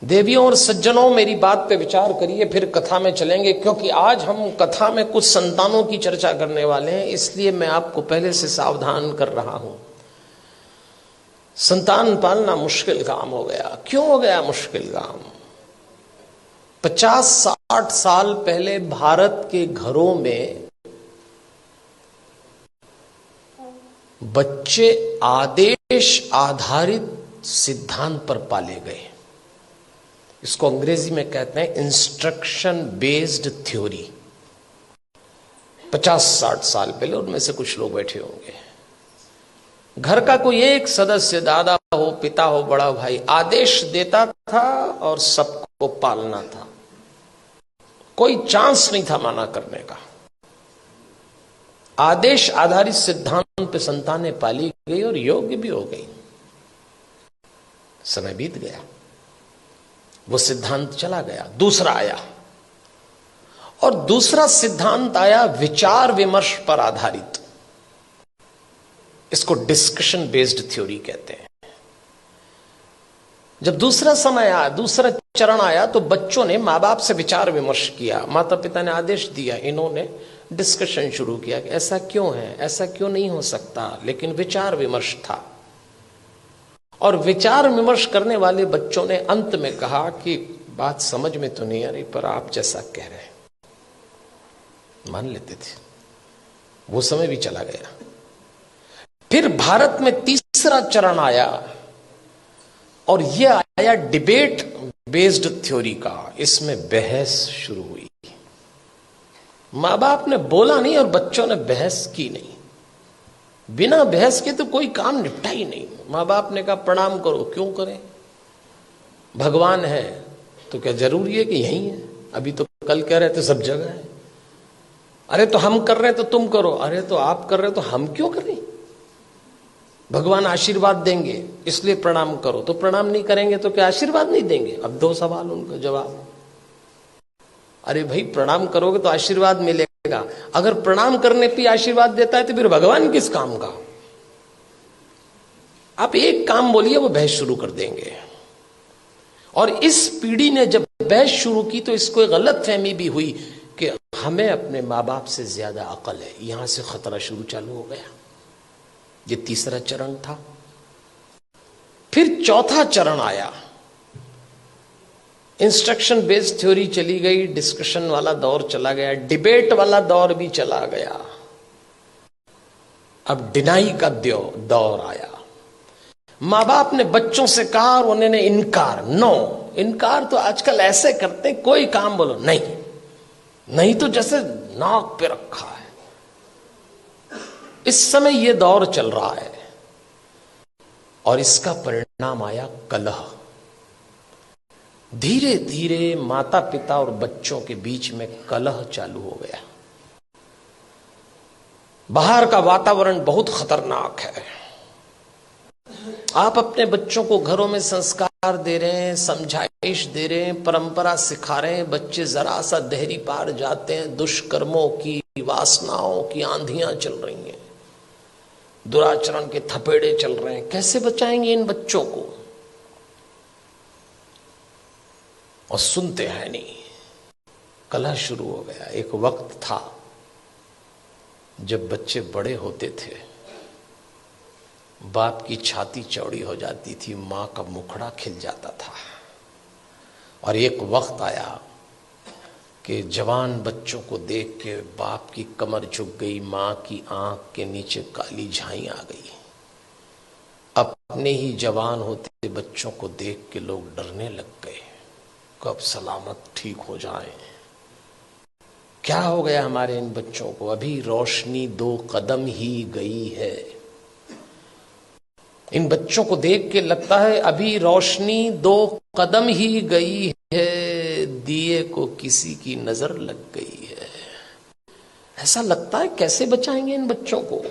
देवियों और सज्जनों, मेरी बात पे विचार करिए, फिर कथा में चलेंगे, क्योंकि आज हम कथा में कुछ संतानों की चर्चा करने वाले हैं, इसलिए मैं आपको पहले से सावधान कर रहा हूं। संतान पालना मुश्किल काम हो गया। क्यों हो गया मुश्किल काम? 50-60 साल पहले भारत के घरों में बच्चे आदेश आधारित सिद्धांत पर पाले गए। इसको अंग्रेजी में कहते हैं इंस्ट्रक्शन बेस्ड थ्योरी। 50-60 साल पहले, उनमें से कुछ लोग बैठे होंगे, घर का कोई एक सदस्य, दादा हो, पिता हो, बड़ा भाई, आदेश देता था और सबको पालना था। कोई चांस नहीं था माना करने का। आदेश आधारित सिद्धांत पे संतानें पाली गई और योग्य भी हो गई। समय बीत गया, वो सिद्धांत चला गया, दूसरा आया, और दूसरा सिद्धांत आया विचार विमर्श पर आधारित। इसको डिस्कशन बेस्ड थ्योरी कहते हैं। जब दूसरा समय आया, दूसरा चरण आया, तो बच्चों ने मां बाप से विचार विमर्श किया, माता पिता ने आदेश दिया, इन्होंने डिस्कशन शुरू किया कि ऐसा क्यों है, ऐसा क्यों नहीं हो सकता, लेकिन विचार विमर्श था। और विचार विमर्श करने वाले बच्चों ने अंत में कहा कि बात समझ में तो नहीं आ रही, पर आप जैसा कह रहे हैं मान लेते थे। वो समय भी चला गया। फिर भारत में तीसरा चरण आया, और यह आया डिबेट बेस्ड थ्योरी का। इसमें बहस शुरू हुई। मां बाप ने बोला नहीं और बच्चों ने बहस की नहीं। बिना बहस के तो कोई काम निपटा ही नहीं। मां बाप ने कहा प्रणाम करो, क्यों करें? भगवान है तो क्या जरूरी है कि यही है? अभी तो कल कह रहे थे सब जगह है। अरे तो हम कर रहे हैं तो तुम करो, अरे तो आप कर रहे हो तो हम क्यों करें? भगवान आशीर्वाद देंगे इसलिए प्रणाम करो, तो प्रणाम नहीं करेंगे तो क्या आशीर्वाद नहीं देंगे? अब दो सवाल, उनका जवाब। अरे भाई, प्रणाम करोगे तो आशीर्वाद मिलेगा। अगर प्रणाम करने पे आशीर्वाद देता है तो फिर भगवान किस काम का? आप एक काम बोलिए, वो बहस शुरू कर देंगे। और इस पीढ़ी ने जब बहस शुरू की तो इसको एक गलत फहमी भी हुई कि हमें अपने माँ बाप से ज्यादा अकल है। यहां से खतरा शुरू चालू हो गया। ये तीसरा चरण था। फिर चौथा चरण आया। इंस्ट्रक्शन बेस्ड थ्योरी चली गई, डिस्कशन वाला दौर चला गया, डिबेट वाला दौर भी चला गया। अब डिनाई का दौर आया। मां बाप ने बच्चों से कहा और उन्होंने इनकार। नो, इनकार तो आजकल ऐसे करते हैं, कोई काम बोलो नहीं, नहीं तो जैसे नाक पे रखा है। इस समय यह दौर चल रहा है और इसका परिणाम आया कलह। धीरे धीरे माता पिता और बच्चों के बीच में कलह चालू हो गया। बाहर का वातावरण बहुत खतरनाक है। आप अपने बच्चों को घरों में संस्कार दे रहे हैं, समझाइश दे रहे हैं, परंपरा सिखा रहे हैं, बच्चे जरा सा देहरी पार जाते हैं, दुष्कर्मों की, वासनाओं की आंधियां चल रही हैं, दुराचरण के थपेड़े चल रहे हैं। कैसे बचाएंगे इन बच्चों को? और सुनते हैं नहीं। कलह शुरू हो गया। एक वक्त था जब बच्चे बड़े होते थे, बाप की छाती चौड़ी हो जाती थी, मां का मुखड़ा खिल जाता था। और एक वक्त आया कि जवान बच्चों को देख के बाप की कमर झुक गई, मां की आंख के नीचे काली झाई आ गई। अपने ही जवान होते बच्चों को देख के लोग डरने लग गए, कब सलामत ठीक हो जाए। क्या हो गया हमारे इन बच्चों को? अभी रोशनी 2 कदम ही गई है। इन बच्चों को देख के लगता है अभी रोशनी 2 कदम ही गई है, दिए को किसी की नजर लग गई है। ऐसा लगता है। कैसे बचाएंगे इन बच्चों को?